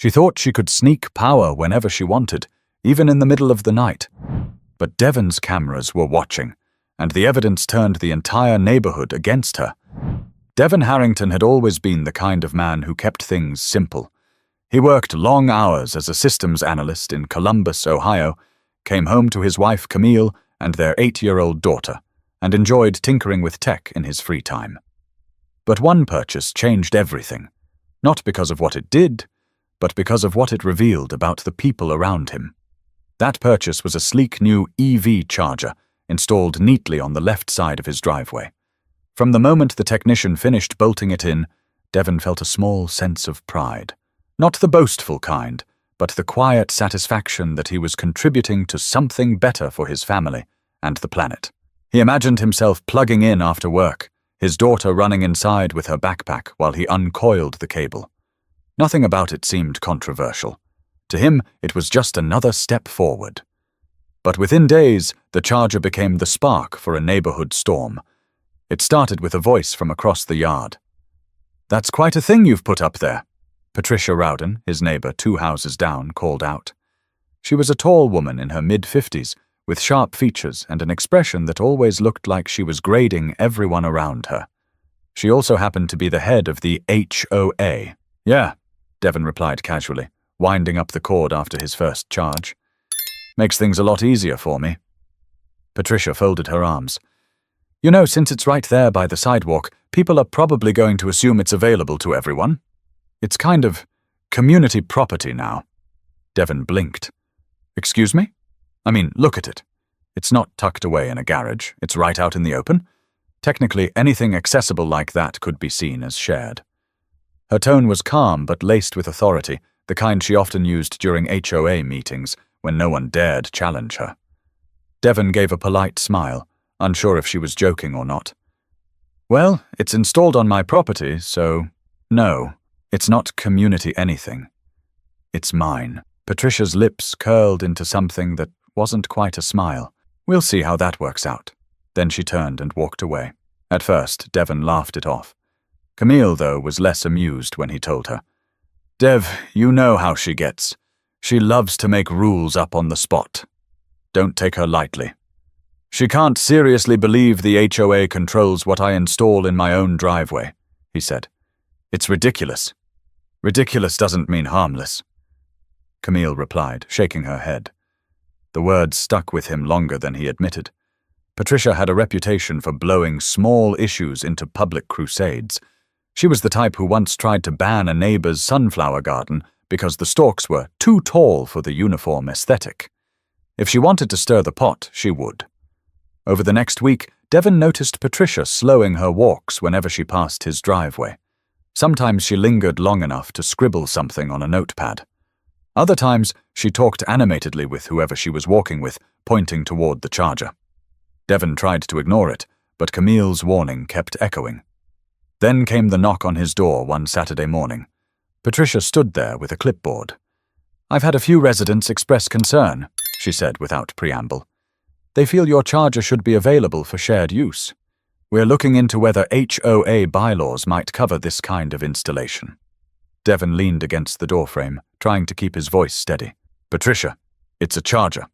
She thought she could sneak power whenever she wanted, even in the middle of the night. But Devon's cameras were watching, and the evidence turned the entire neighborhood against her. Devon Harrington had always been the kind of man who kept things simple. He worked long hours as a systems analyst in Columbus, Ohio, came home to his wife Camille and their 8-year-old daughter, and enjoyed tinkering with tech in his free time. But one purchase changed everything, not because of what it did, but because of what it revealed about the people around him. That purchase was a sleek new EV charger installed neatly on the left side of his driveway. From the moment the technician finished bolting it in, Devon felt a small sense of pride. Not the boastful kind, but the quiet satisfaction that he was contributing to something better for his family and the planet. He imagined himself plugging in after work, his daughter running inside with her backpack while he uncoiled the cable. Nothing about it seemed controversial. To him, it was just another step forward. But within days, the charger became the spark for a neighborhood storm. It started with a voice from across the yard. "That's quite a thing you've put up there," Patricia Rowden, his neighbor 2 houses down, called out. She was a tall woman in her mid-50s, with sharp features and an expression that always looked like she was grading everyone around her. She also happened to be the head of the HOA. "Yeah," Devon replied casually, winding up the cord after his first charge. "Makes things a lot easier for me." Patricia folded her arms. "You know, since it's right there by the sidewalk, people are probably going to assume it's available to everyone. It's kind of community property now." Devon blinked. "Excuse me? I mean, look at it. It's not tucked away in a garage. It's right out in the open. Technically, anything accessible like that could be seen as shared." Her tone was calm but laced with authority, the kind she often used during HOA meetings when no one dared challenge her. Devon gave a polite smile, unsure if she was joking or not. "Well, it's installed on my property, so no, it's not community anything. It's mine." Patricia's lips curled into something that wasn't quite a smile. "We'll see how that works out." Then she turned and walked away. At first, Devon laughed it off. Camille, though, was less amused when he told her. "Dev, you know how she gets. She loves to make rules up on the spot. Don't take her lightly. She can't seriously believe the HOA controls what I install in my own driveway," he said. "It's ridiculous. Ridiculous doesn't mean harmless." Camille replied, shaking her head. The words stuck with him longer than he admitted. Patricia had a reputation for blowing small issues into public crusades. She was the type who once tried to ban a neighbor's sunflower garden because the stalks were too tall for the uniform aesthetic. If she wanted to stir the pot, she would. Over the next week, Devon noticed Patricia slowing her walks whenever she passed his driveway. Sometimes she lingered long enough to scribble something on a notepad. Other times, she talked animatedly with whoever she was walking with, pointing toward the charger. Devon tried to ignore it, but Camille's warning kept echoing. Then came the knock on his door one Saturday morning. Patricia stood there with a clipboard. "I've had a few residents express concern," she said without preamble. "They feel your charger should be available for shared use. We're looking into whether HOA bylaws might cover this kind of installation." Devon leaned against the doorframe, trying to keep his voice steady. "Patricia, it's a charger.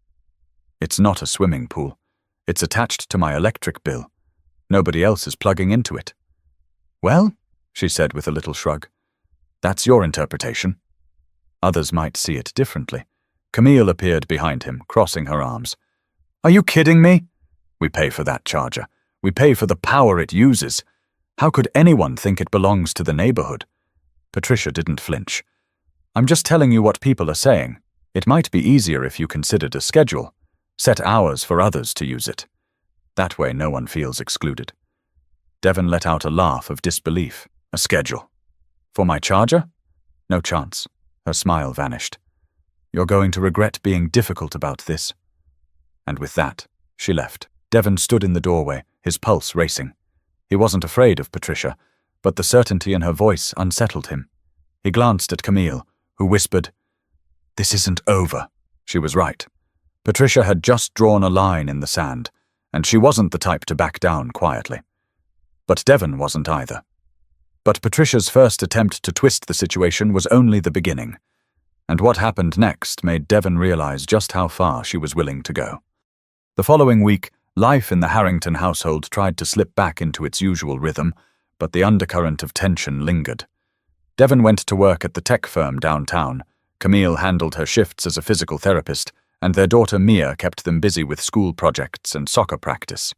It's not a swimming pool. It's attached to my electric bill. Nobody else is plugging into it." "Well," she said with a little shrug, "that's your interpretation. Others might see it differently." Camille appeared behind him, crossing her arms. "Are you kidding me? We pay for that charger. We pay for the power it uses. How could anyone think it belongs to the neighborhood?" Patricia didn't flinch. "I'm just telling you what people are saying. It might be easier if you considered a schedule. Set hours for others to use it. That way no one feels excluded." Devon let out a laugh of disbelief. "A schedule? For my charger? No chance." Her smile vanished. "You're going to regret being difficult about this." And with that, she left. Devon stood in the doorway, his pulse racing. He wasn't afraid of Patricia, but the certainty in her voice unsettled him. He glanced at Camille, who whispered, "This isn't over." She was right. Patricia had just drawn a line in the sand, and she wasn't the type to back down quietly. But Devon wasn't either. But Patricia's first attempt to twist the situation was only the beginning. And what happened next made Devon realize just how far she was willing to go. The following week, life in the Harrington household tried to slip back into its usual rhythm, but the undercurrent of tension lingered. Devon went to work at the tech firm downtown. Camille handled her shifts as a physical therapist, and their daughter Mia kept them busy with school projects and soccer practice.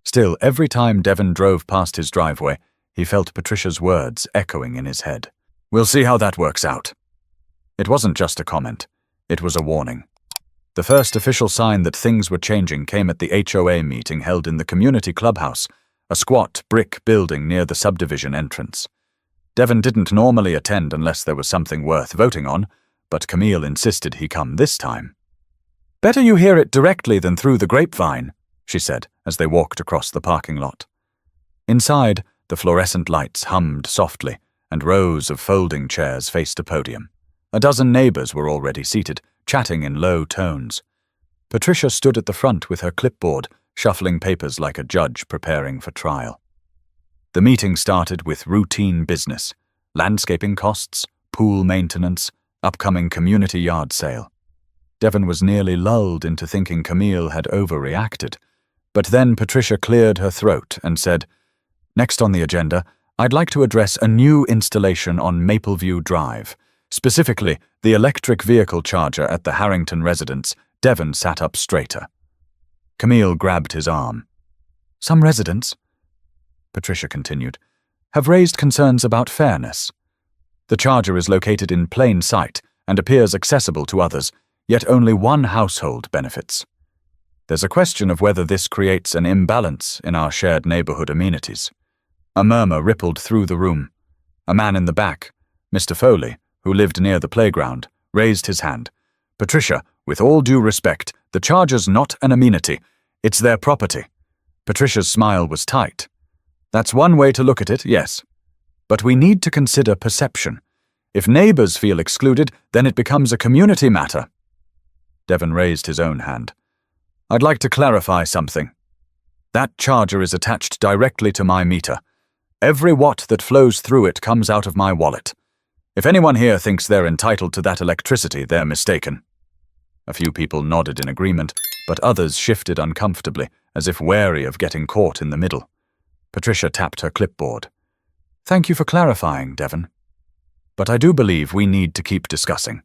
Still, every time Devon drove past his driveway, he felt Patricia's words echoing in his head. "We'll see how that works out." It wasn't just a comment. It was a warning. The first official sign that things were changing came at the HOA meeting held in the community clubhouse, a squat brick building near the subdivision entrance. Devon didn't normally attend unless there was something worth voting on, but Camille insisted he come this time. "Better you hear it directly than through the grapevine," she said as they walked across the parking lot. Inside, the fluorescent lights hummed softly, and rows of folding chairs faced a podium. A dozen neighbors were already seated, chatting in low tones. Patricia stood at the front with her clipboard, shuffling papers like a judge preparing for trial. The meeting started with routine business: landscaping costs, pool maintenance, upcoming community yard sale. Devon was nearly lulled into thinking Camille had overreacted, but then Patricia cleared her throat and said, "Next on the agenda, I'd like to address a new installation on Mapleview Drive. Specifically, the electric vehicle charger at the Harrington residence." Devon sat up straighter. Camille grabbed his arm. "Some residents," Patricia continued, "have raised concerns about fairness. The charger is located in plain sight and appears accessible to others, yet only one household benefits. There's a question of whether this creates an imbalance in our shared neighborhood amenities." A murmur rippled through the room. A man in the back, Mr. Foley, who lived near the playground, raised his hand. "Patricia, with all due respect, the charger's not an amenity. It's their property." Patricia's smile was tight. "That's one way to look at it, yes. But we need to consider perception. If neighbors feel excluded, then it becomes a community matter." Devon raised his own hand. "I'd like to clarify something. That charger is attached directly to my meter. Every watt that flows through it comes out of my wallet. If anyone here thinks they're entitled to that electricity, they're mistaken." A few people nodded in agreement, but others shifted uncomfortably, as if wary of getting caught in the middle. Patricia tapped her clipboard. "Thank you for clarifying, Devon. But I do believe we need to keep discussing.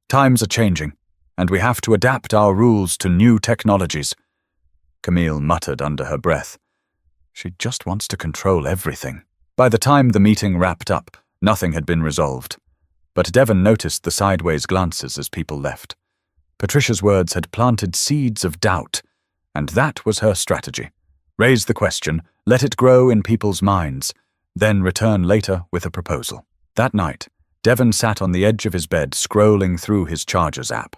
Times are changing, and we have to adapt our rules to new technologies." Camille muttered under her breath. She just wants to control everything. By the time the meeting wrapped up, nothing had been resolved. But Devon noticed the sideways glances as people left. Patricia's words had planted seeds of doubt, and that was her strategy. Raise the question, let it grow in people's minds, then return later with a proposal. That night, Devon sat on the edge of his bed scrolling through his Chargers app.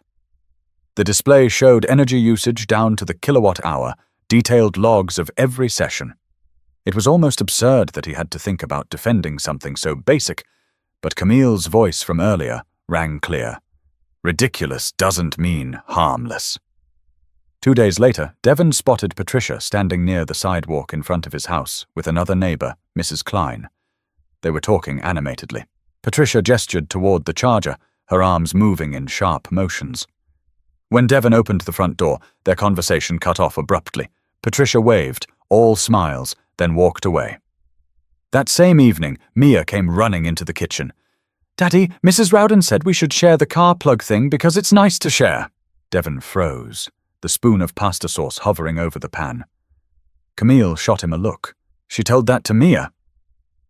The display showed energy usage down to the kilowatt hour, detailed logs of every session. It was almost absurd that he had to think about defending something so basic, but Camille's voice from earlier rang clear. Ridiculous doesn't mean harmless. 2 days later, Devon spotted Patricia standing near the sidewalk in front of his house with another neighbor, Mrs. Klein. They were talking animatedly. Patricia gestured toward the charger, her arms moving in sharp motions. When Devon opened the front door, their conversation cut off abruptly. Patricia waved, all smiles, then walked away. That same evening, Mia came running into the kitchen. "Daddy, Mrs. Rowden said we should share the car plug thing because it's nice to share." Devon froze, the spoon of pasta sauce hovering over the pan. Camille shot him a look. "She told that to Mia?"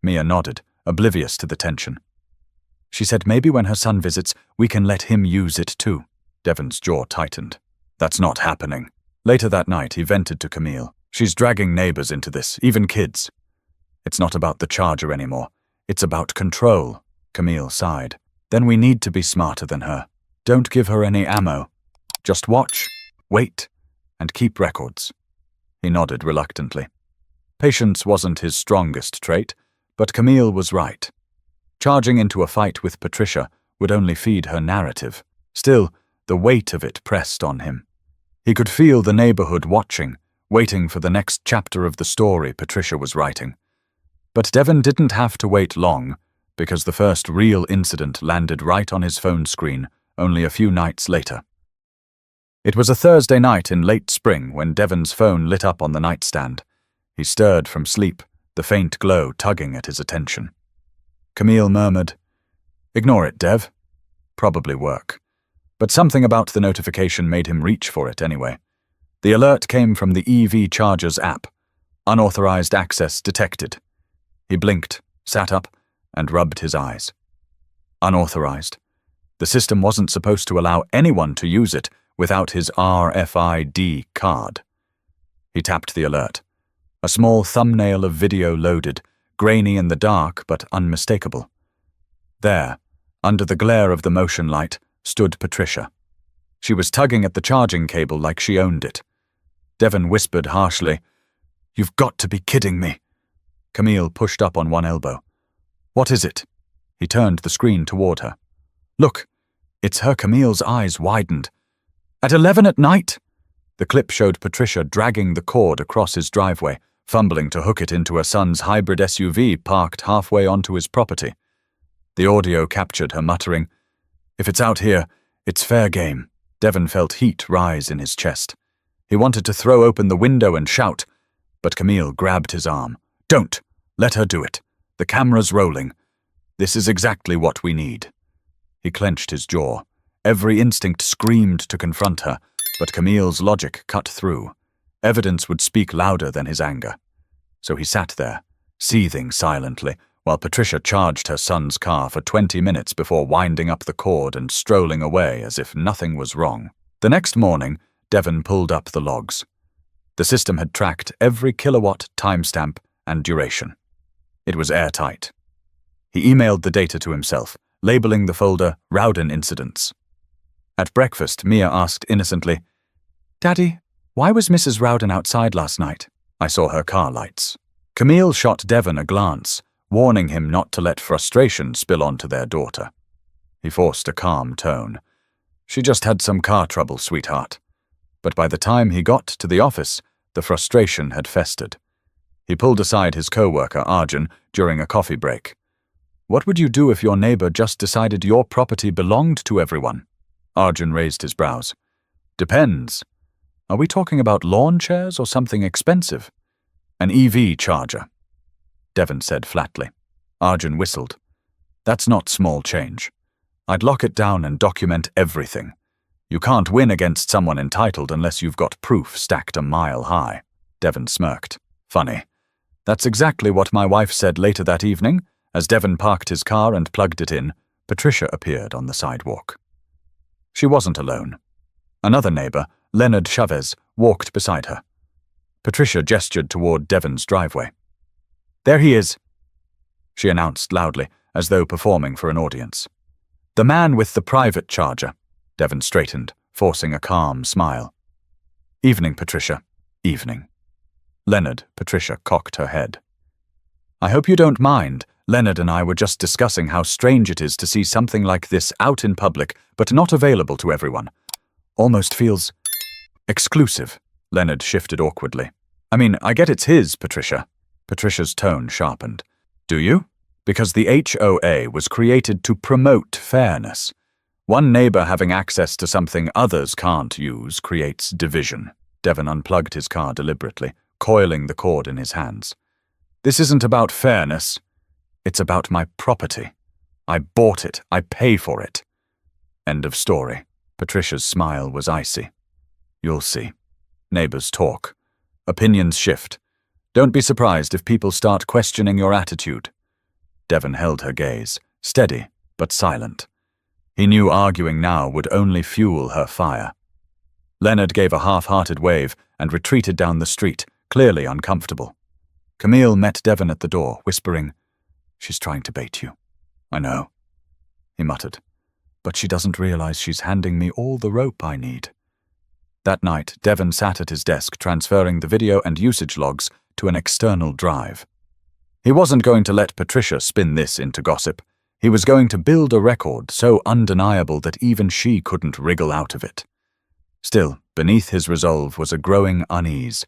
Mia nodded, oblivious to the tension. "She said maybe when her son visits, we can let him use it too." Devon's jaw tightened. "That's not happening." Later that night, he vented to Camille. "She's dragging neighbors into this, even kids. It's not about the charger anymore. It's about control." Camille sighed. "Then we need to be smarter than her. Don't give her any ammo. Just watch, wait, and keep records." He nodded reluctantly. Patience wasn't his strongest trait, but Camille was right. Charging into a fight with Patricia would only feed her narrative. Still, the weight of it pressed on him. He could feel the neighborhood watching, waiting for the next chapter of the story Patricia was writing. But Devon didn't have to wait long. because the first real incident landed right on his phone screen only a few nights later. It was a Thursday night in late spring when Devon's phone lit up on the nightstand. He stirred from sleep, the faint glow tugging at his attention. Camille murmured, "Ignore it, Dev. Probably work." But something about the notification made him reach for it anyway. The alert came from the EV Chargers app. Unauthorized access detected. He blinked, sat up, and rubbed his eyes. Unauthorized. The system wasn't supposed to allow anyone to use it without his RFID card. He tapped the alert. A small thumbnail of video loaded, grainy in the dark but unmistakable. There, under the glare of the motion light, stood Patricia. She was tugging at the charging cable like she owned it. Devon whispered harshly, "You've got to be kidding me." Camille pushed up on one elbow. "What is it?" He turned the screen toward her. "Look, it's her." Camille's eyes widened. "At 11 at night?" The clip showed Patricia dragging the cord across his driveway, fumbling to hook it into her son's hybrid SUV parked halfway onto his property. The audio captured her muttering, "If it's out here, it's fair game." Devon felt heat rise in his chest. He wanted to throw open the window and shout, but Camille grabbed his arm. "Don't! Let her do it. The camera's rolling. This is exactly what we need." He clenched his jaw. Every instinct screamed to confront her, but Camille's logic cut through. Evidence would speak louder than his anger. So he sat there, seething silently, while Patricia charged her son's car for 20 minutes before winding up the cord and strolling away as if nothing was wrong. The next morning, Devon pulled up the logs. The system had tracked every kilowatt, timestamp, and duration. It was airtight. He emailed the data to himself, labeling the folder Rowden Incidents. At breakfast, Mia asked innocently, "Daddy, why was Mrs. Rowden outside last night?" "I saw her car lights." Camille shot Devon a glance, warning him not to let frustration spill onto their daughter. He forced a calm tone. "She just had some car trouble, sweetheart." But by the time he got to the office, the frustration had festered. He pulled aside his co-worker, Arjun, during a coffee break. "What would you do if your neighbor just decided your property belonged to everyone?" Arjun raised his brows. "Depends. Are we talking about lawn chairs or something expensive?" "An EV charger," Devon said flatly. Arjun whistled. "That's not small change. I'd lock it down and document everything. You can't win against someone entitled unless you've got proof stacked a mile high." Devon smirked. "Funny. That's exactly what my wife said later that evening. As Devon parked his car and plugged it in, Patricia appeared on the sidewalk. She wasn't alone. Another neighbor, Leonard Chavez, walked beside her. Patricia gestured toward Devon's driveway. "There he is," she announced loudly, as though performing for an audience. "The man with the private charger." Devon straightened, forcing a calm smile. "Evening, Patricia. Evening." Leonard, Patricia cocked her head. "I hope you don't mind. Leonard and I were just discussing how strange it is to see something like this out in public, but not available to everyone. Almost feels exclusive." Leonard shifted awkwardly. "I mean, I get it's his, Patricia." Patricia's tone sharpened. "Do you? Because the HOA was created to promote fairness. One neighbor having access to something others can't use creates division." Devon unplugged his car deliberately, coiling the cord in his hands. "This isn't about fairness. It's about my property. I bought it. I pay for it." End of story. Patricia's smile was icy. "You'll see. Neighbors talk. Opinions shift. Don't be surprised if people start questioning your attitude." Devon held her gaze, steady but silent. He knew arguing now would only fuel her fire. Leonard gave a half-hearted wave and retreated down the street, clearly uncomfortable. Camille met Devon at the door, whispering, "She's trying to bait you." "I know," he muttered, "but she doesn't realize she's handing me all the rope I need." That night, Devon sat at his desk transferring the video and usage logs to an external drive. He wasn't going to let Patricia spin this into gossip. He was going to build a record so undeniable that even she couldn't wriggle out of it. Still, beneath his resolve was a growing unease.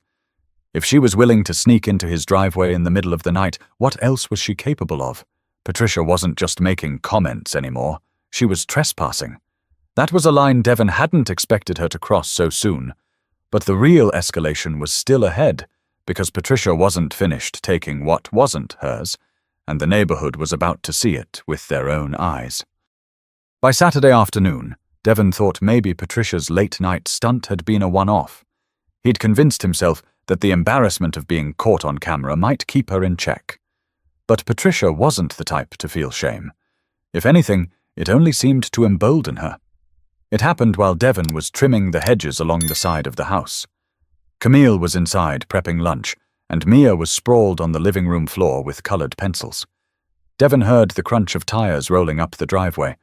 If she was willing to sneak into his driveway in the middle of the night, what else was she capable of? Patricia wasn't just making comments anymore, she was trespassing. That was a line Devon hadn't expected her to cross so soon. But the real escalation was still ahead, because Patricia wasn't finished taking what wasn't hers, and the neighborhood was about to see it with their own eyes. By Saturday afternoon, Devon thought maybe Patricia's late-night stunt had been a one-off. He'd convinced himself that the embarrassment of being caught on camera might keep her in check. But Patricia wasn't the type to feel shame. If anything, it only seemed to embolden her. It happened while Devon was trimming the hedges along the side of the house. Camille was inside prepping lunch, and Mia was sprawled on the living room floor with colored pencils. Devon heard the crunch of tires rolling up the driveway.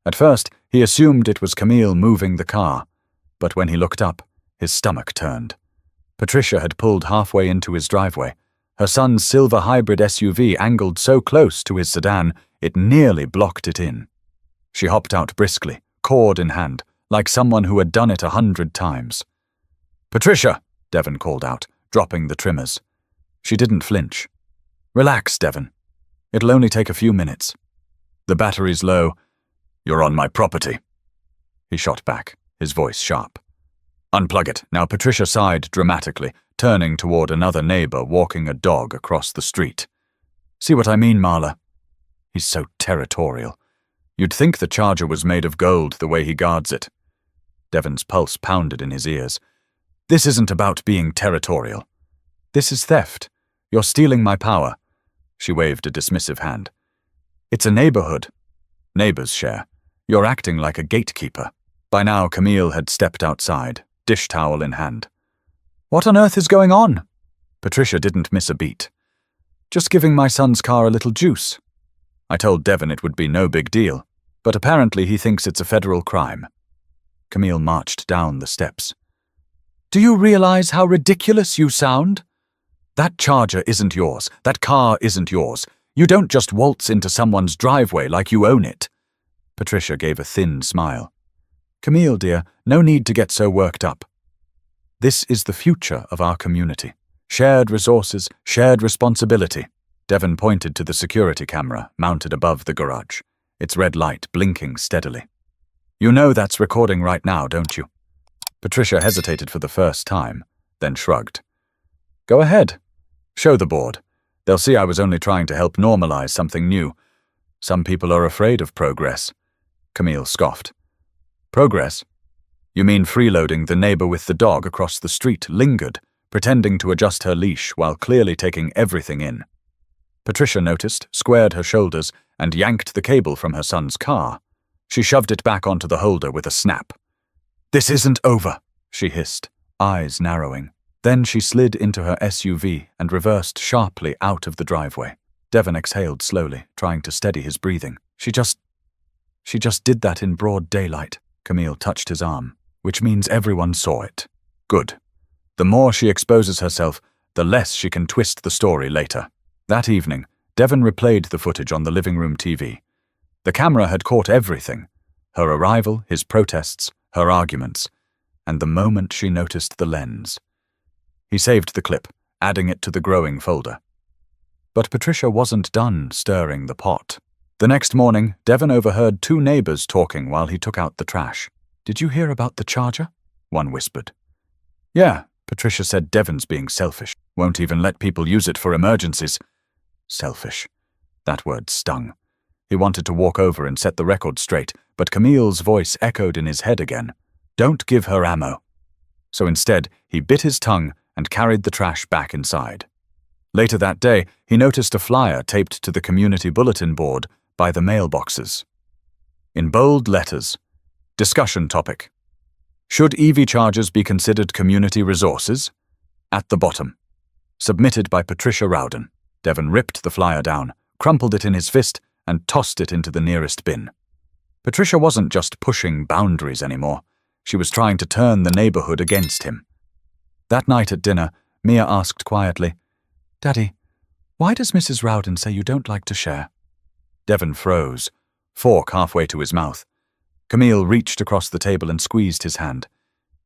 At first, he assumed it was Camille moving the car, but when he looked up, his stomach turned. Patricia had pulled halfway into his driveway. Her son's silver hybrid SUV angled so close to his sedan, it nearly blocked it in. She hopped out briskly, cord in hand, like someone who had done it 100 times. "Patricia!" Devon called out, dropping the trimmers. She didn't flinch. "Relax, Devon. It'll only take a few minutes. The battery's low. You're on my property." He shot back, his voice sharp. "Unplug it." Now Patricia sighed dramatically, turning toward another neighbor walking a dog across the street. "See what I mean, Marla? He's so territorial. You'd think the Charger was made of gold the way he guards it." Devon's pulse pounded in his ears. "This isn't about being territorial. This is theft. You're stealing my power." She waved a dismissive hand. "It's a neighborhood. Neighbors share. You're acting like a gatekeeper." By now, Camille had stepped outside, dish towel in hand. "What on earth is going on?" Patricia didn't miss a beat. "Just giving my son's car a little juice. I told Devon it would be no big deal, but apparently he thinks it's a federal crime." Camille marched down the steps. "Do you realize how ridiculous you sound? That Charger isn't yours. That car isn't yours. You don't just waltz into someone's driveway like you own it." Patricia gave a thin smile. "Camille, dear, no need to get so worked up. This is the future of our community. Shared resources, shared responsibility." Devon pointed to the security camera mounted above the garage, its red light blinking steadily. "You know that's recording right now, don't you?" Patricia hesitated for the first time, then shrugged. "Go ahead. Show the board. They'll see I was only trying to help normalize something new. Some people are afraid of progress." Camille scoffed. "Progress? You mean freeloading the neighbor with the dog across the street lingered, pretending to adjust her leash while clearly taking everything in." Patricia noticed, squared her shoulders, and yanked the cable from her son's car. She shoved it back onto the holder with a snap. "This isn't over," she hissed, eyes narrowing. Then she slid into her SUV and reversed sharply out of the driveway. Devon exhaled slowly, trying to steady his breathing. She just did that in broad daylight." Camille touched his arm. "Which means everyone saw it. Good. The more she exposes herself, the less she can twist the story later." That evening, Devon replayed the footage on the living room TV. The camera had caught everything: her arrival, his protests, her arguments, and the moment she noticed the lens. He saved the clip, adding it to the growing folder. But Patricia wasn't done stirring the pot. The next morning, Devon overheard two neighbors talking while he took out the trash. "Did you hear about the Charger?" one whispered. "Yeah," Patricia said. "Devon's being selfish. Won't even let people use it for emergencies." Selfish. That word stung. He wanted to walk over and set the record straight, but Camille's voice echoed in his head again. "Don't give her ammo." So instead, he bit his tongue and carried the trash back inside. Later that day, he noticed a flyer taped to the community bulletin board by the mailboxes. In bold letters, discussion topic: "Should EV chargers be considered community resources?" At the bottom, submitted by Patricia Rowden. Devon ripped the flyer down, crumpled it in his fist, and tossed it into the nearest bin. Patricia wasn't just pushing boundaries anymore. She was trying to turn the neighborhood against him. That night at dinner, Mia asked quietly, "Daddy, why does Mrs. Rowden say you don't like to share?" Devon froze, fork halfway to his mouth. Camille reached across the table and squeezed his hand.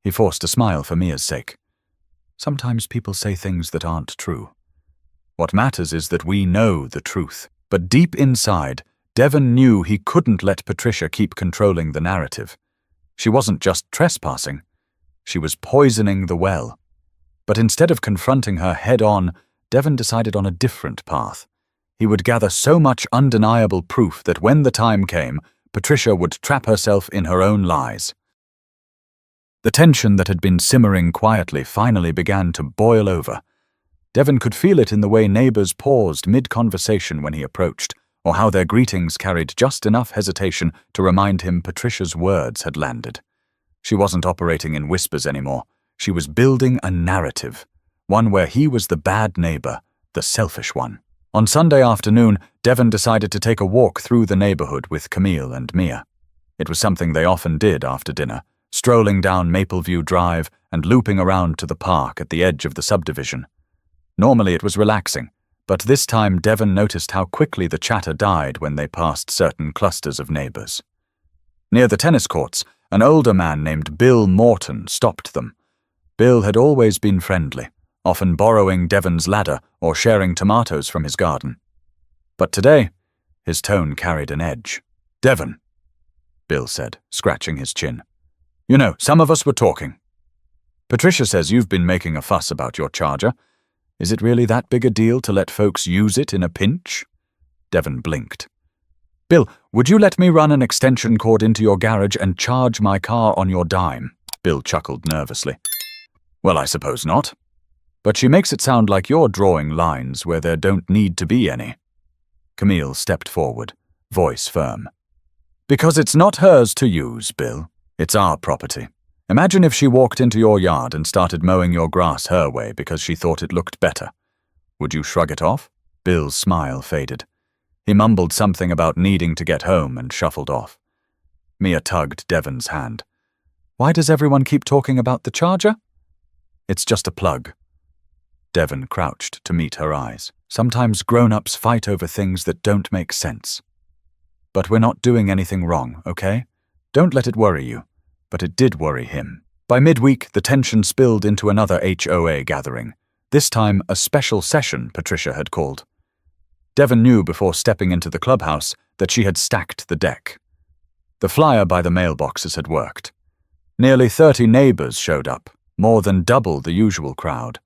He forced a smile for Mia's sake. "Sometimes people say things that aren't true. What matters is that we know the truth." But deep inside, Devon knew he couldn't let Patricia keep controlling the narrative. She wasn't just trespassing. She was poisoning the well. But instead of confronting her head-on, Devon decided on a different path. He would gather so much undeniable proof that when the time came, Patricia would trap herself in her own lies. The tension that had been simmering quietly finally began to boil over. Devon could feel it in the way neighbors paused mid-conversation when he approached, or how their greetings carried just enough hesitation to remind him Patricia's words had landed. She wasn't operating in whispers anymore. She was building a narrative, one where he was the bad neighbor, the selfish one. On Sunday afternoon, Devon decided to take a walk through the neighborhood with Camille and Mia. It was something they often did after dinner, strolling down Mapleview Drive and looping around to the park at the edge of the subdivision. Normally it was relaxing, but this time Devon noticed how quickly the chatter died when they passed certain clusters of neighbors. Near the tennis courts, an older man named Bill Morton stopped them. Bill had always been friendly, often borrowing Devon's ladder or sharing tomatoes from his garden. But today, his tone carried an edge. "Devon," Bill said, scratching his chin. "You know, some of us were talking. Patricia says you've been making a fuss about your charger. Is it really that big a deal to let folks use it in a pinch?" Devon blinked. "Bill, would you let me run an extension cord into your garage and charge my car on your dime?" Bill chuckled nervously. "Well, I suppose not. But she makes it sound like you're drawing lines where there don't need to be any." Camille stepped forward, voice firm. "Because it's not hers to use, Bill. It's our property. Imagine if she walked into your yard and started mowing your grass her way because she thought it looked better. Would you shrug it off?" Bill's smile faded. He mumbled something about needing to get home and shuffled off. Mia tugged Devon's hand. "Why does everyone keep talking about the charger?" "It's just a plug." Devon crouched to meet her eyes. "Sometimes grown-ups fight over things that don't make sense. But we're not doing anything wrong, okay? Don't let it worry you." But it did worry him. By midweek, the tension spilled into another HOA gathering. This time, a special session Patricia had called. Devon knew before stepping into the clubhouse that she had stacked the deck. The flyer by the mailboxes had worked. Nearly 30 neighbors showed up, more than double the usual crowd.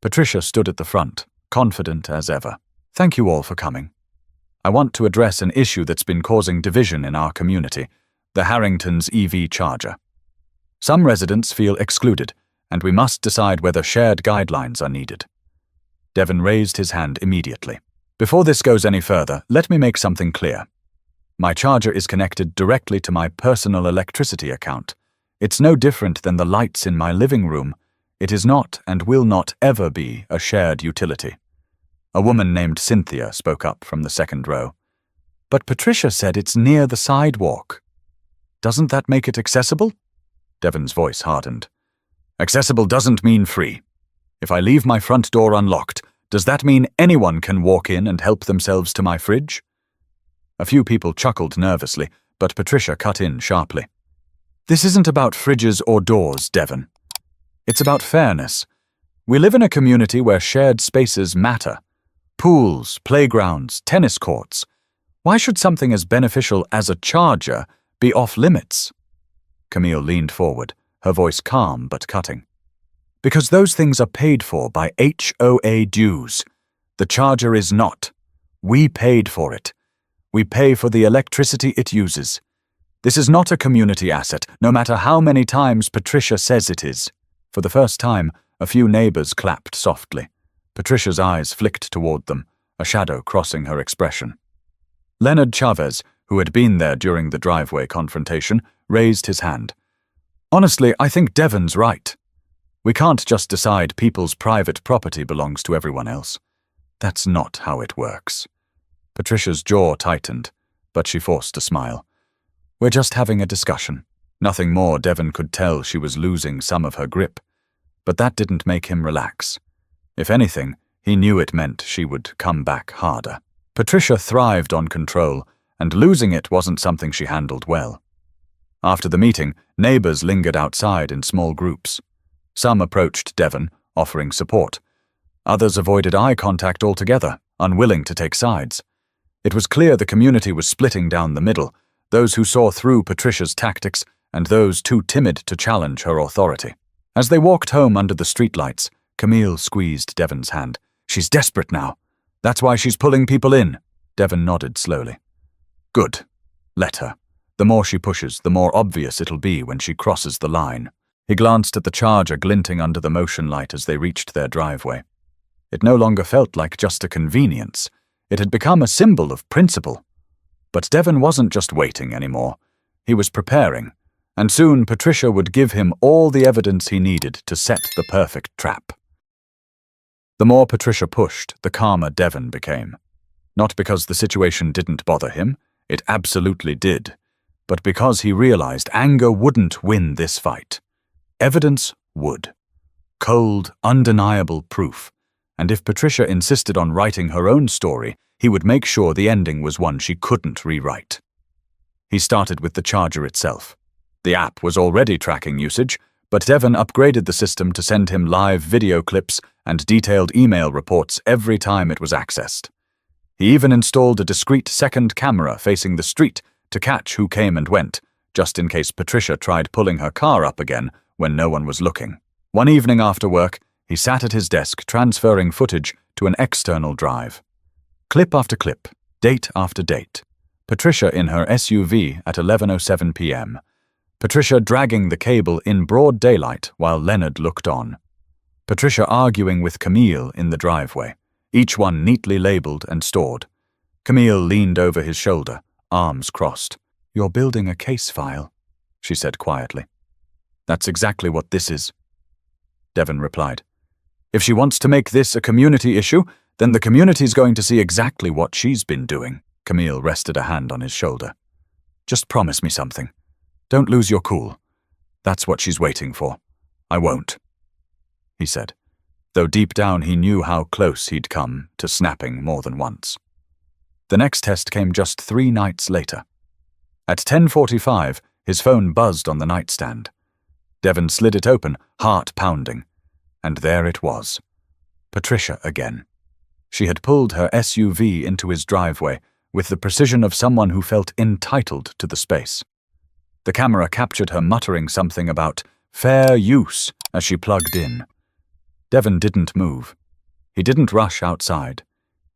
Patricia stood at the front, confident as ever. "Thank you all for coming. I want to address an issue that's been causing division in our community, the Harrington's EV charger. Some residents feel excluded, and we must decide whether shared guidelines are needed." Devon raised his hand immediately. "Before this goes any further, let me make something clear. My charger is connected directly to my personal electricity account. It's no different than the lights in my living room. It is not and will not ever be a shared utility." A woman named Cynthia spoke up from the second row. "But Patricia said it's near the sidewalk. Doesn't that make it accessible?" Devon's voice hardened. "Accessible doesn't mean free. If I leave my front door unlocked, does that mean anyone can walk in and help themselves to my fridge?" A few people chuckled nervously, but Patricia cut in sharply. "This isn't about fridges or doors, Devon. It's about fairness. We live in a community where shared spaces matter. Pools, playgrounds, tennis courts. Why should something as beneficial as a charger be off-limits?" Camille leaned forward, her voice calm but cutting. "Because those things are paid for by HOA dues. The charger is not. We paid for it. We pay for the electricity it uses. This is not a community asset, no matter how many times Patricia says it is." For the first time, a few neighbors clapped softly. Patricia's eyes flicked toward them, a shadow crossing her expression. Leonard Chavez, who had been there during the driveway confrontation, raised his hand. "Honestly, I think Devon's right. We can't just decide people's private property belongs to everyone else. That's not how it works." Patricia's jaw tightened, but she forced a smile. "We're just having a discussion." Nothing more. Devon could tell she was losing some of her grip. But that didn't make him relax. If anything, he knew it meant she would come back harder. Patricia thrived on control, and losing it wasn't something she handled well. After the meeting, neighbors lingered outside in small groups. Some approached Devon, offering support. Others avoided eye contact altogether, unwilling to take sides. It was clear the community was splitting down the middle, those who saw through Patricia's tactics and those too timid to challenge her authority. As they walked home under the streetlights, Camille squeezed Devon's hand. "She's desperate now. That's why she's pulling people in." Devon nodded slowly. "Good. Let her. The more she pushes, the more obvious it'll be when she crosses the line." He glanced at the Charger glinting under the motion light as they reached their driveway. It no longer felt like just a convenience. It had become a symbol of principle. But Devon wasn't just waiting anymore. He was preparing, and soon Patricia would give him all the evidence he needed to set the perfect trap. The more Patricia pushed, the calmer Devon became. Not because the situation didn't bother him, it absolutely did, but because he realized anger wouldn't win this fight. Evidence would. Cold, undeniable proof. And if Patricia insisted on writing her own story, he would make sure the ending was one she couldn't rewrite. He started with the Charger itself. The app was already tracking usage, but Devon upgraded the system to send him live video clips and detailed email reports every time it was accessed. He even installed a discreet second camera facing the street to catch who came and went, just in case Patricia tried pulling her car up again when no one was looking. One evening after work, he sat at his desk transferring footage to an external drive. Clip after clip, date after date. Patricia in her SUV at 11:07 p.m. Patricia dragging the cable in broad daylight while Leonard looked on. Patricia arguing with Camille in the driveway, each one neatly labeled and stored. Camille leaned over his shoulder, arms crossed. "You're building a case file," she said quietly. "That's exactly what this is," Devon replied. "If she wants to make this a community issue, then the community's going to see exactly what she's been doing." Camille rested a hand on his shoulder. "Just promise me something. Don't lose your cool. That's what she's waiting for." "I won't," he said, though deep down he knew how close he'd come to snapping more than once. The next test came just 3 nights later. At 10:45, his phone buzzed on the nightstand. Devon slid it open, heart pounding. And there it was. Patricia again. She had pulled her SUV into his driveway with the precision of someone who felt entitled to the space. The camera captured her muttering something about fair use as she plugged in. Devon didn't move. He didn't rush outside.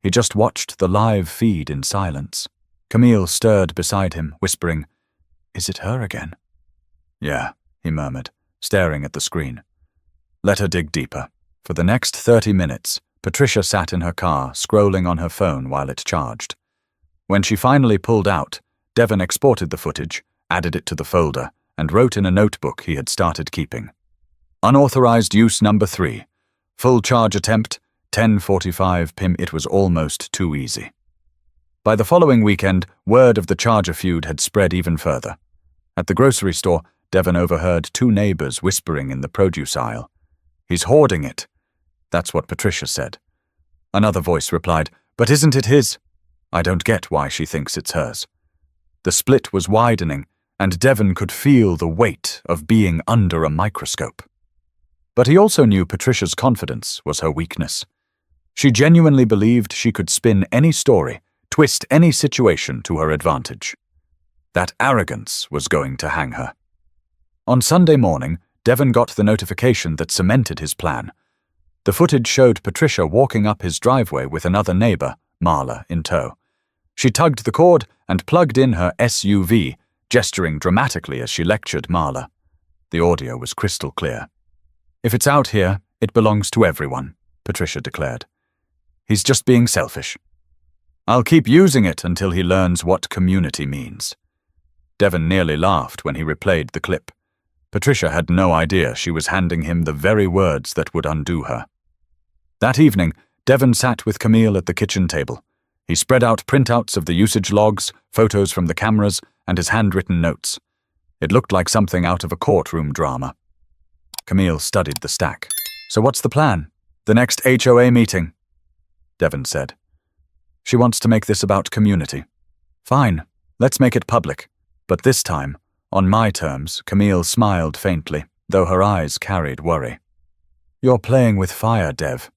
He just watched the live feed in silence. Camille stirred beside him, whispering, "Is it her again?" "Yeah," he murmured, staring at the screen. Let her dig deeper. For the next 30 minutes, Patricia sat in her car, scrolling on her phone while it charged. When she finally pulled out, Devon exported the footage, added it to the folder, and wrote in a notebook he had started keeping. Unauthorized use number 3. Full charge attempt, 10:45 p.m. It was almost too easy. By the following weekend, word of the Charger feud had spread even further. At the grocery store, Devon overheard 2 neighbors whispering in the produce aisle. "He's hoarding it." That's what Patricia said. Another voice replied, "But isn't it his?" "I don't get why she thinks it's hers." The split was widening, and Devon could feel the weight of being under a microscope. But he also knew Patricia's confidence was her weakness. She genuinely believed she could spin any story, twist any situation to her advantage. That arrogance was going to hang her. On Sunday morning, Devon got the notification that cemented his plan. The footage showed Patricia walking up his driveway with another neighbor, Marla, in tow. She tugged the cord and plugged in her SUV, gesturing dramatically as she lectured Marla. The audio was crystal clear. "If it's out here, it belongs to everyone," Patricia declared. "He's just being selfish. I'll keep using it until he learns what community means." Devon nearly laughed when he replayed the clip. Patricia had no idea she was handing him the very words that would undo her. That evening, Devon sat with Camille at the kitchen table. He spread out printouts of the usage logs, photos from the cameras, and his handwritten notes. It looked like something out of a courtroom drama. Camille studied the stack. "So what's the plan?" "The next HOA meeting," Devon said. "She wants to make this about community." "Fine, let's make it public. But this time, on my terms." Camille smiled faintly, though her eyes carried worry. "You're playing with fire, Dev.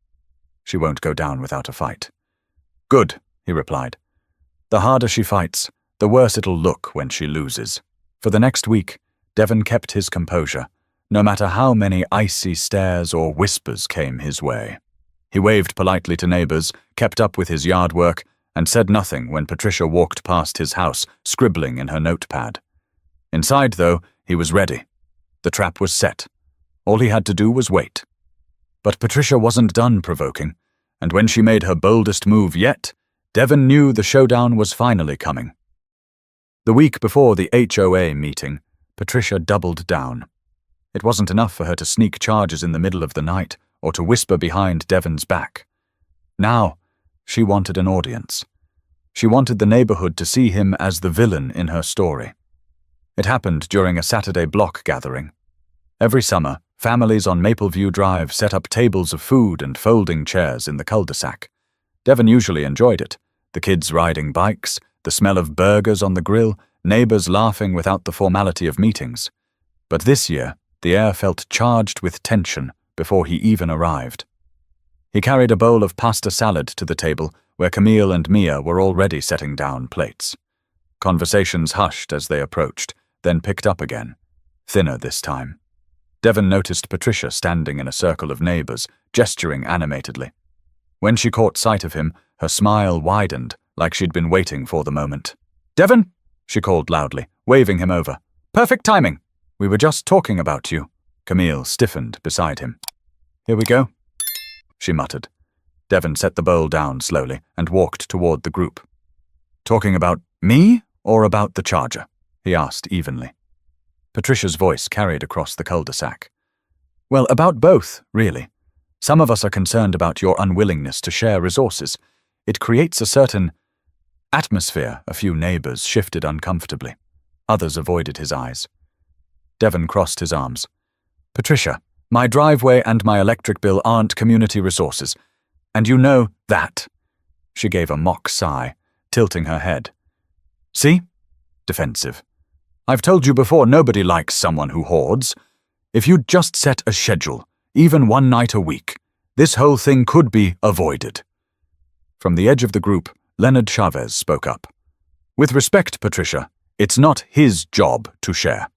She won't go down without a fight." "Good," he replied. The harder she fights, the worse it'll look when she loses. For the next week, Devon kept his composure, no matter how many icy stares or whispers came his way. He waved politely to neighbors, kept up with his yard work, and said nothing when Patricia walked past his house, scribbling in her notepad. Inside, though, he was ready. The trap was set. All he had to do was wait. But Patricia wasn't done provoking, and when she made her boldest move yet, Devon knew the showdown was finally coming. The week before the HOA meeting, Patricia doubled down. It wasn't enough for her to sneak charges in the middle of the night or to whisper behind Devon's back. Now, she wanted an audience. She wanted the neighborhood to see him as the villain in her story. It happened during a Saturday block gathering. Every summer, families on Mapleview Drive set up tables of food and folding chairs in the cul-de-sac. Devon usually enjoyed it, the kids riding bikes, the smell of burgers on the grill, neighbors laughing without the formality of meetings. But this year, the air felt charged with tension before he even arrived. He carried a bowl of pasta salad to the table where Camille and Mia were already setting down plates. Conversations hushed as they approached, then picked up again, thinner this time. Devon noticed Patricia standing in a circle of neighbors, gesturing animatedly. When she caught sight of him, her smile widened, like she'd been waiting for the moment. "Devon!" she called loudly, waving him over. "Perfect timing! We were just talking about you." Camille stiffened beside him. "Here we go," she muttered. Devon set the bowl down slowly and walked toward the group. "Talking about me or about the charger?" he asked evenly. Patricia's voice carried across the cul-de-sac. "Well, about both, really. Some of us are concerned about your unwillingness to share resources. It creates a certain atmosphere." A few neighbors shifted uncomfortably. Others avoided his eyes. Devon crossed his arms. "Patricia, my driveway and my electric bill aren't community resources, and you know that." She gave a mock sigh, tilting her head. "See? Defensive. I've told you before, nobody likes someone who hoards. If you'd just set a schedule, even one night a week, this whole thing could be avoided." From the edge of the group, Leonard Chavez spoke up. "With respect, Patricia, it's not his job to share.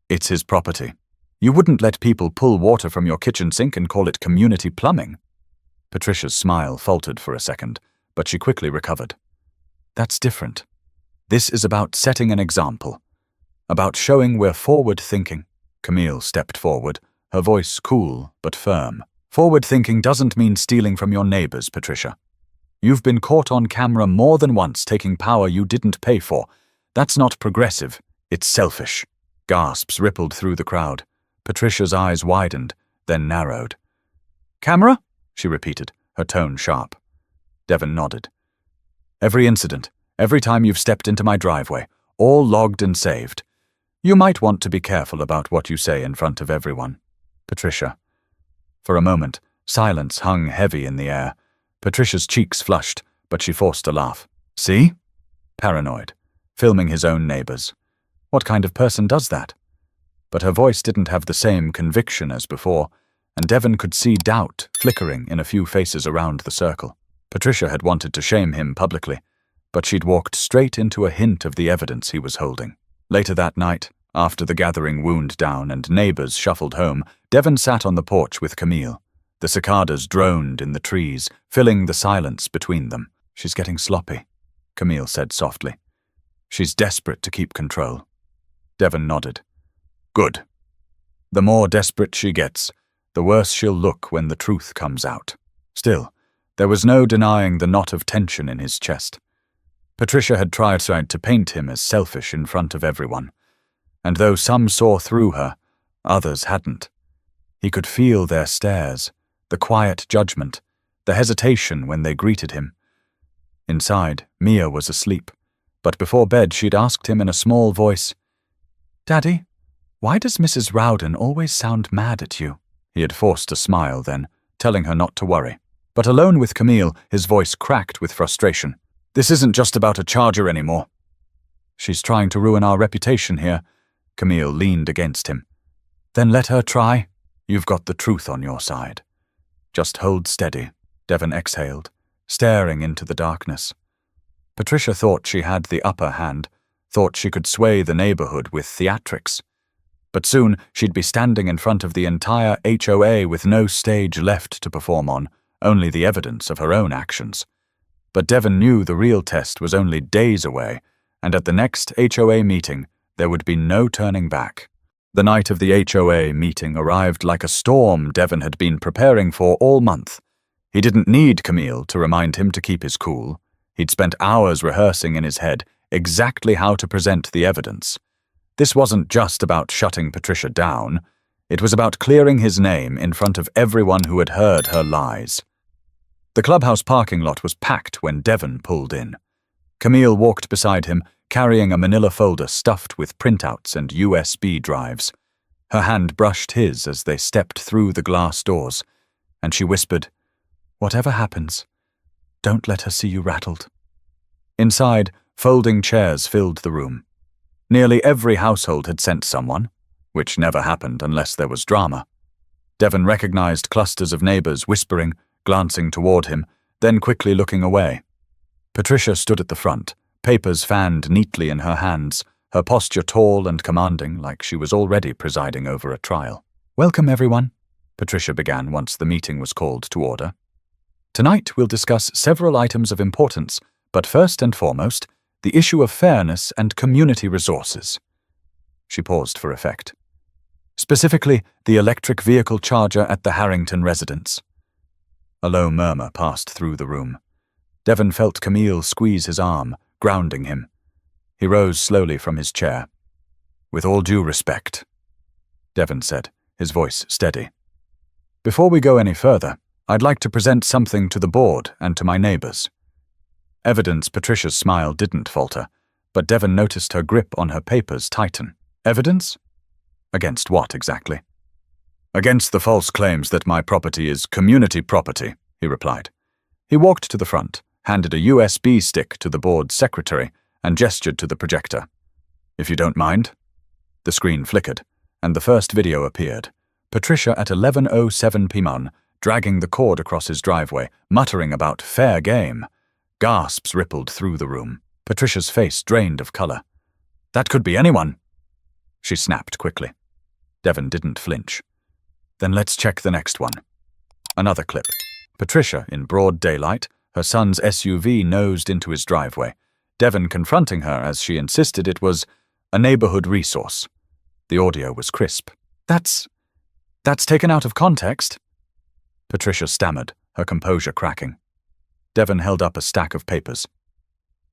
It's his property. You wouldn't let people pull water from your kitchen sink and call it community plumbing." Patricia's smile faltered for a second, but she quickly recovered. "That's different. This is about setting an example, about showing we're forward-thinking." Camille stepped forward, her voice cool but firm. "Forward-thinking doesn't mean stealing from your neighbors, Patricia. You've been caught on camera more than once taking power you didn't pay for. That's not progressive, it's selfish." Gasps rippled through the crowd. Patricia's eyes widened, then narrowed. "Camera?" she repeated, her tone sharp. Devon nodded. "Every incident, every time you've stepped into my driveway, all logged and saved. You might want to be careful about what you say in front of everyone." "Patricia." For a moment, silence hung heavy in the air. Patricia's cheeks flushed, but she forced a laugh. "See? Paranoid. Filming his own neighbors. What kind of person does that?" But her voice didn't have the same conviction as before, and Devon could see doubt flickering in a few faces around the circle. Patricia had wanted to shame him publicly, but she'd walked straight into a hint of the evidence he was holding. Later that night, after the gathering wound down and neighbors shuffled home, Devon sat on the porch with Camille. The cicadas droned in the trees, filling the silence between them. "She's getting sloppy," Camille said softly. "She's desperate to keep control." Devon nodded. "Good. The more desperate she gets, the worse she'll look when the truth comes out." Still, there was no denying the knot of tension in his chest. Patricia had tried to paint him as selfish in front of everyone, and though some saw through her, others hadn't. He could feel their stares, the quiet judgment, the hesitation when they greeted him. Inside, Mia was asleep, but before bed she'd asked him in a small voice, "Daddy, why does Mrs. Rowden always sound mad at you?" He had forced a smile then, telling her not to worry. But alone with Camille, his voice cracked with frustration. "This isn't just about a charger anymore." "She's trying to ruin our reputation here." Camille leaned against him. "Then let her try. You've got the truth on your side. Just hold steady." Devon exhaled, staring into the darkness. Patricia thought she had the upper hand, thought she could sway the neighborhood with theatrics. But soon she'd be standing in front of the entire HOA with no stage left to perform on, only the evidence of her own actions. But Devon knew the real test was only days away, and at the next HOA meeting, there would be no turning back. The night of the HOA meeting arrived like a storm Devon had been preparing for all month. He didn't need Camille to remind him to keep his cool. He'd spent hours rehearsing in his head exactly how to present the evidence. This wasn't just about shutting Patricia down. It was about clearing his name in front of everyone who had heard her lies. The clubhouse parking lot was packed when Devon pulled in. Camille walked beside him, carrying a manila folder stuffed with printouts and USB drives. Her hand brushed his as they stepped through the glass doors, and she whispered, "Whatever happens, don't let her see you rattled." Inside, folding chairs filled the room. Nearly every household had sent someone, which never happened unless there was drama. Devon recognized clusters of neighbors whispering, glancing toward him, then quickly looking away. Patricia stood at the front, papers fanned neatly in her hands, her posture tall and commanding like she was already presiding over a trial. "Welcome, everyone," Patricia began once the meeting was called to order. "Tonight we'll discuss several items of importance, but first and foremost, the issue of fairness and community resources." She paused for effect. "Specifically, the electric vehicle charger at the Harrington residence." A low murmur passed through the room. Devon felt Camille squeeze his arm, grounding him. He rose slowly from his chair. "With all due respect," Devon said, his voice steady. "Before we go any further, I'd like to present something to the board and to my neighbors." Evidence Patricia's smile didn't falter, but Devon noticed her grip on her papers tighten. "Evidence? Against what exactly?" "Against the false claims that my property is community property," he replied. He walked to the front, handed a USB stick to the board's secretary, and gestured to the projector. "If you don't mind." The screen flickered, and the first video appeared. Patricia at 11:07 p.m., dragging the cord across his driveway, muttering about fair game. Gasps rippled through the room. Patricia's face drained of color. "That could be anyone," she snapped quickly. Devon didn't flinch. "Then let's check the next one." Another clip. Patricia in broad daylight, her son's SUV nosed into his driveway. Devon confronting her as she insisted it was a neighborhood resource. The audio was crisp. That's taken out of context." Patricia stammered, her composure cracking. Devon held up a stack of papers.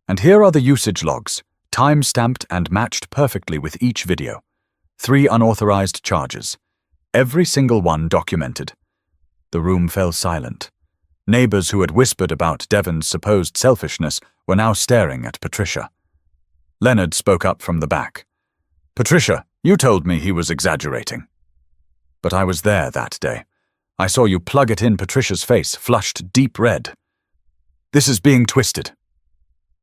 "And here are the usage logs, time-stamped and matched perfectly with each video. 3 unauthorized charges. Every single one documented." The room fell silent. Neighbors who had whispered about Devon's supposed selfishness were now staring at Patricia. Leonard spoke up from the back. "Patricia, you told me he was exaggerating." "But I was there that day. I saw you plug it in Patricia's face, flushed deep red." "This is being twisted."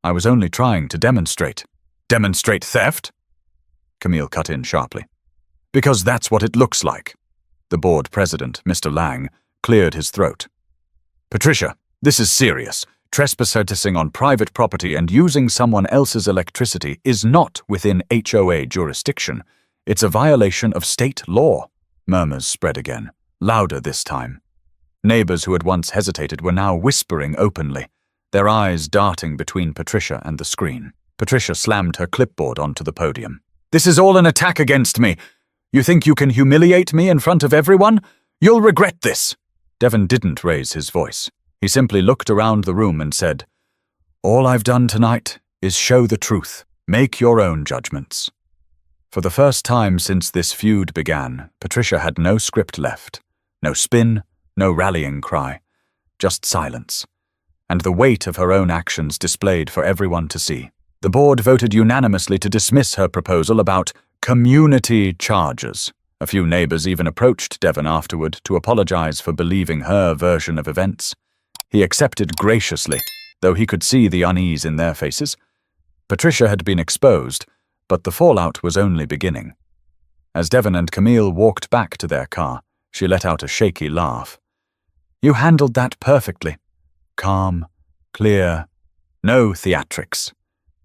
"I was only trying to demonstrate." "Demonstrate theft?" Camille cut in sharply. "Because that's what it looks like." The board president, Mr. Lang, cleared his throat. "Patricia, this is serious. Trespassing on private property and using someone else's electricity is not within HOA jurisdiction. It's a violation of state law." Murmurs spread again, louder this time. Neighbors who had once hesitated were now whispering openly, their eyes darting between Patricia and the screen. Patricia slammed her clipboard onto the podium. "This is all an attack against me. You think you can humiliate me in front of everyone? You'll regret this." Devon didn't raise his voice. He simply looked around the room and said, "All I've done tonight is show the truth. Make your own judgments." For the first time since this feud began, Patricia had no script left. No spin, no rallying cry. Just silence. And the weight of her own actions displayed for everyone to see. The board voted unanimously to dismiss her proposal about community charges. A few neighbors even approached Devon afterward to apologize for believing her version of events. He accepted graciously, though he could see the unease in their faces. Patricia had been exposed, but the fallout was only beginning. As Devon and Camille walked back to their car, she let out a shaky laugh. "You handled that perfectly. Calm, clear, No theatrics.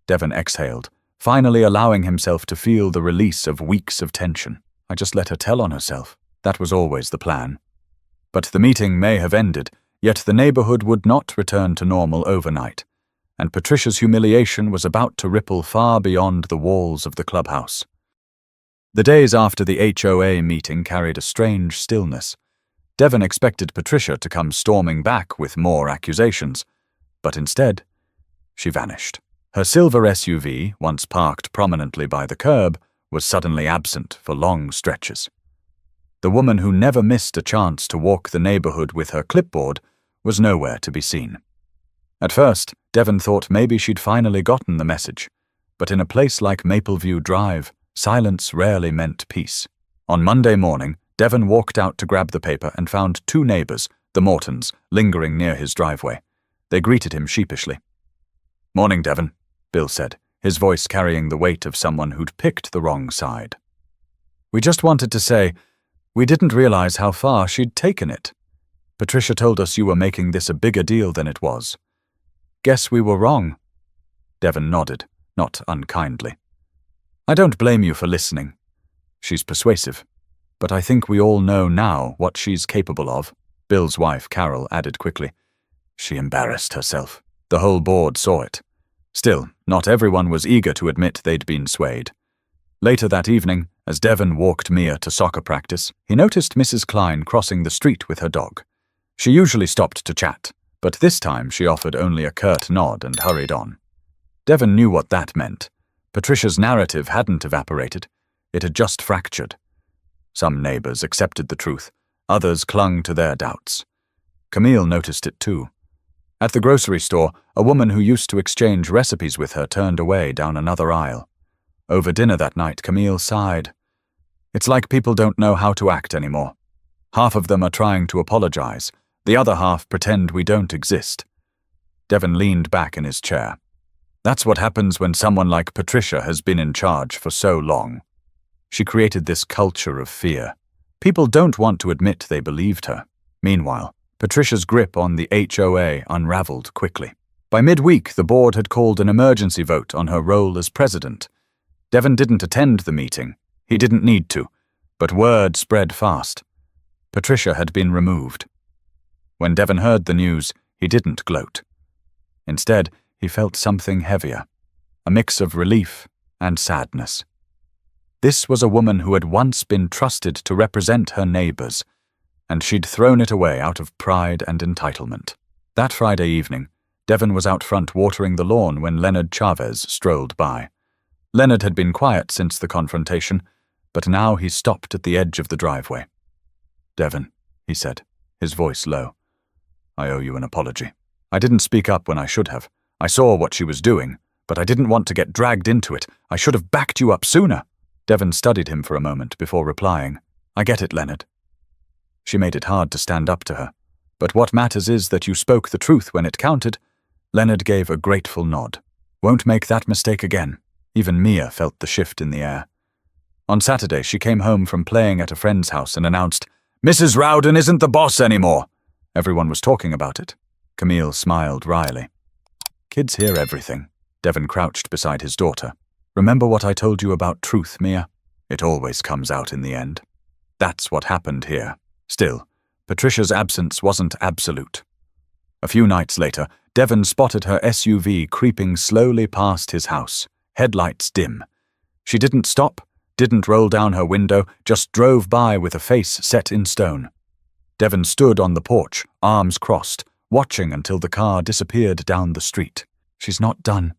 Devon exhaled, finally allowing himself to feel the release of weeks of tension. I just let her tell on herself. That was always the plan. But the meeting may have ended, yet the neighborhood would not return to normal overnight, and Patricia's humiliation was about to ripple far beyond the walls of the clubhouse. The days after the HOA meeting carried a strange stillness. Devon expected Patricia to come storming back with more accusations, but instead, she vanished. Her silver SUV, once parked prominently by the curb, was suddenly absent for long stretches. The woman who never missed a chance to walk the neighborhood with her clipboard was nowhere to be seen. At first, Devon thought maybe she'd finally gotten the message, but in a place like Mapleview Drive, silence rarely meant peace. On Monday morning, Devon walked out to grab the paper and found two neighbors, the Mortons, lingering near his driveway. They greeted him sheepishly. "Morning, Devon," Bill said, his voice carrying the weight of someone who'd picked the wrong side. "We just wanted to say, we didn't realize how far she'd taken it. Patricia told us you were making this a bigger deal than it was. Guess we were wrong." Devon nodded, not unkindly. "I don't blame you for listening. She's persuasive, but I think we all know now what she's capable of," Bill's wife, Carol, added quickly. "She embarrassed herself. The whole board saw it. Still, not everyone was eager to admit they'd been swayed. Later that evening, as Devon walked Mia to soccer practice, he noticed Mrs. Klein crossing the street with her dog. She usually stopped to chat, but this time she offered only a curt nod and hurried on. Devon knew what that meant. Patricia's narrative hadn't evaporated. It had just fractured. Some neighbors accepted the truth. Others clung to their doubts. Camille noticed it too. At the grocery store, a woman who used to exchange recipes with her turned away down another aisle. Over dinner that night, Camille sighed. "It's like people don't know how to act anymore. Half of them are trying to apologize. The other half pretend we don't exist." Devon leaned back in his chair. That's what happens when someone like Patricia has been in charge for so long. She created this culture of fear. People don't want to admit they believed her. Meanwhile, Patricia's grip on the HOA unraveled quickly. By midweek, the board had called an emergency vote on her role as president. Devon didn't attend the meeting. He didn't need to, but word spread fast. Patricia had been removed. When Devon heard the news, he didn't gloat. Instead, he felt something heavier, a mix of relief and sadness. This was a woman who had once been trusted to represent her neighbors, and she'd thrown it away out of pride and entitlement. That Friday evening, Devon was out front watering the lawn when Leonard Chavez strolled by. Leonard had been quiet since the confrontation, but now he stopped at the edge of the driveway. "Devon," he said, his voice low, "I owe you an apology. I didn't speak up when I should have. I saw what she was doing, but I didn't want to get dragged into it. I should have backed you up sooner." Devon studied him for a moment before replying, "I get it, Leonard." She made it hard to stand up to her. "But what matters is that you spoke the truth when it counted." Leonard gave a grateful nod. "Won't make that mistake again." Even Mia felt the shift in the air. On Saturday, she came home from playing at a friend's house and announced, "Mrs. Rowden isn't the boss anymore." Everyone was talking about it. Camille smiled wryly. "Kids hear everything." Devon crouched beside his daughter. "Remember what I told you about truth, Mia? It always comes out in the end." That's what happened here. Still, Patricia's absence wasn't absolute. A few nights later, Devon spotted her SUV creeping slowly past his house, headlights dim. She didn't stop, didn't roll down her window, just drove by with a face set in stone. Devon stood on the porch, arms crossed, watching until the car disappeared down the street. "She's not done,"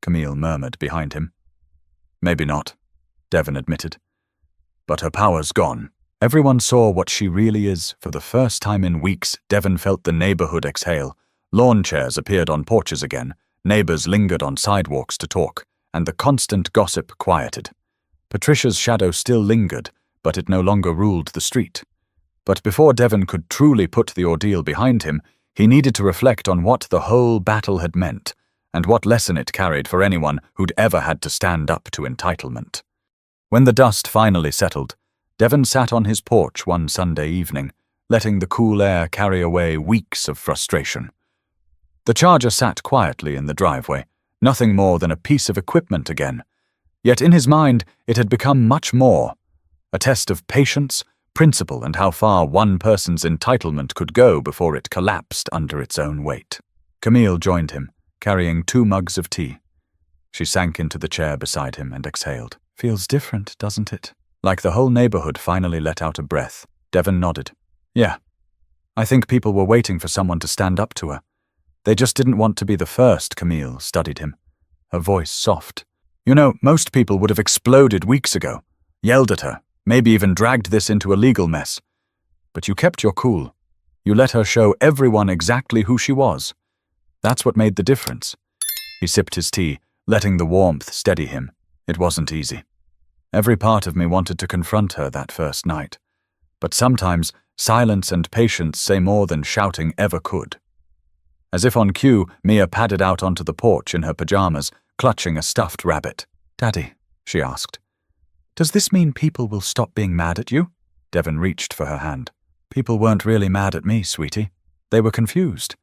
Camille murmured behind him. "Maybe not," Devon admitted. "But her power's gone. Everyone saw what she really is. For the first time in weeks, Devon felt the neighborhood exhale. Lawn chairs appeared on porches again, neighbors lingered on sidewalks to talk, and the constant gossip quieted. Patricia's shadow still lingered, but it no longer ruled the street. But before Devon could truly put the ordeal behind him, he needed to reflect on what the whole battle had meant, and what lesson it carried for anyone who'd ever had to stand up to entitlement. When the dust finally settled, Devon sat on his porch one Sunday evening, letting the cool air carry away weeks of frustration. The charger sat quietly in the driveway, nothing more than a piece of equipment again. Yet in his mind, it had become much more. A test of patience, principle, and how far one person's entitlement could go before it collapsed under its own weight. Camille joined him, carrying 2 mugs of tea. She sank into the chair beside him and exhaled. Feels different, doesn't it? Like the whole neighborhood finally let out a breath. Devon nodded. Yeah. I think people were waiting for someone to stand up to her. They just didn't want to be the first. Camille studied him, her voice soft. You know, most people would have exploded weeks ago, yelled at her, maybe even dragged this into a legal mess. But you kept your cool. You let her show everyone exactly who she was. That's what made the difference. He sipped his tea, letting the warmth steady him. It wasn't easy. Every part of me wanted to confront her that first night. But sometimes silence and patience say more than shouting ever could. As if on cue, Mia padded out onto the porch in her pajamas, clutching a stuffed rabbit. Daddy, she asked, does this mean people will stop being mad at you? Devon reached for her hand. People weren't really mad at me, sweetie. They were confused.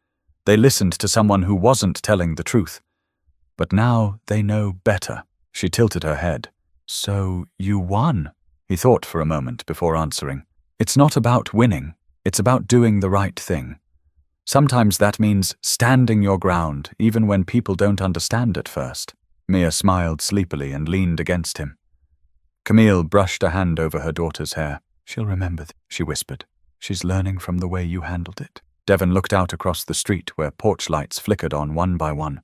They listened to someone who wasn't telling the truth. But now they know better. She tilted her head. So you won? He thought for a moment before answering. It's not about winning. It's about doing the right thing. Sometimes that means standing your ground, even when people don't understand at first. Mia smiled sleepily and leaned against him. Camille brushed a hand over her daughter's hair. She'll remember, she whispered. She's learning from the way you handled it. Devon looked out across the street where porch lights flickered on one by one.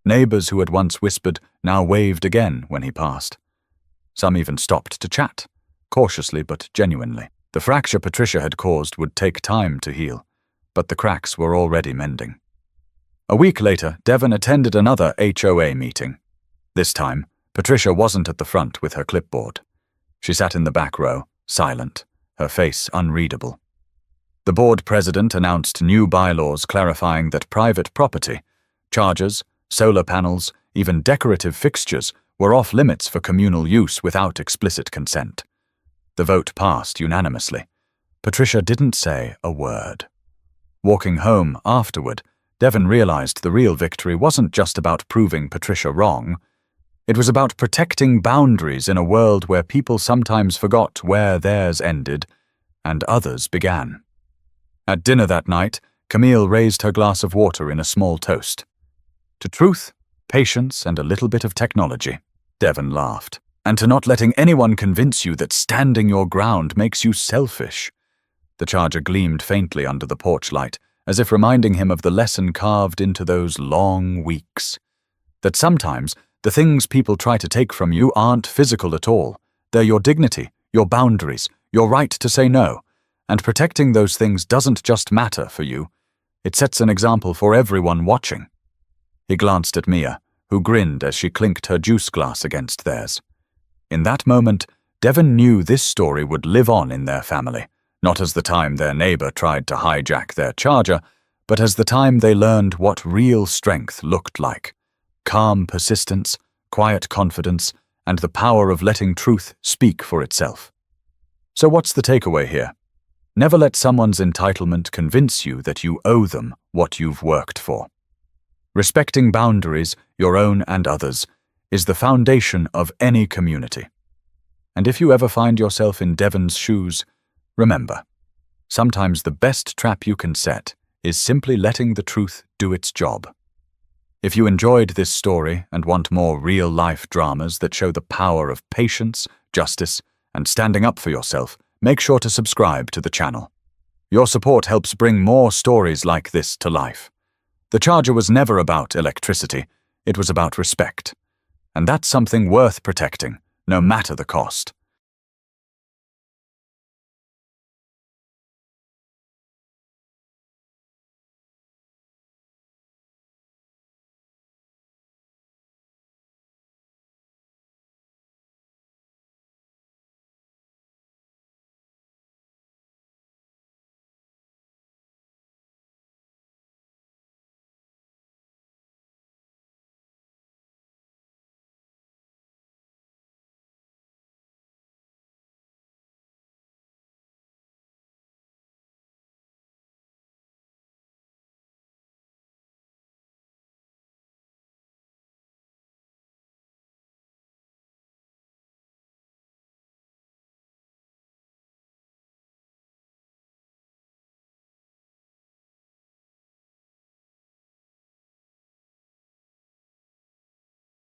Neighbors who had once whispered now waved again when he passed. Some even stopped to chat, cautiously but genuinely. The fracture Patricia had caused would take time to heal, but the cracks were already mending. A week later, Devon attended another HOA meeting. This time, Patricia wasn't at the front with her clipboard. She sat in the back row, silent, her face unreadable. The board president announced new bylaws clarifying that private property, chargers, solar panels, even decorative fixtures were off limits for communal use without explicit consent. The vote passed unanimously. Patricia didn't say a word. Walking home afterward, Devon realized the real victory wasn't just about proving Patricia wrong. It was about protecting boundaries in a world where people sometimes forgot where theirs ended and others began. At dinner that night, Camille raised her glass of water in a small toast. To truth, patience, and a little bit of technology. Devon laughed. And to not letting anyone convince you that standing your ground makes you selfish. The charger gleamed faintly under the porch light, as if reminding him of the lesson carved into those long weeks. That sometimes the things people try to take from you aren't physical at all. They're your dignity, your boundaries, your right to say no. And protecting those things doesn't just matter for you. It sets an example for everyone watching. He glanced at Mia, who grinned as she clinked her juice glass against theirs. In that moment, Devon knew this story would live on in their family, not as the time their neighbor tried to hijack their charger, but as the time they learned what real strength looked like. Calm persistence, quiet confidence, and the power of letting truth speak for itself. So what's the takeaway here? Never let someone's entitlement convince you that you owe them what you've worked for. Respecting boundaries, your own and others, is the foundation of any community. And if you ever find yourself in Devon's shoes, remember, sometimes the best trap you can set is simply letting the truth do its job. If you enjoyed this story and want more real-life dramas that show the power of patience, justice, and standing up for yourself, make sure to subscribe to the channel. Your support helps bring more stories like this to life. The charger was never about electricity, it was about respect. And that's something worth protecting, no matter the cost.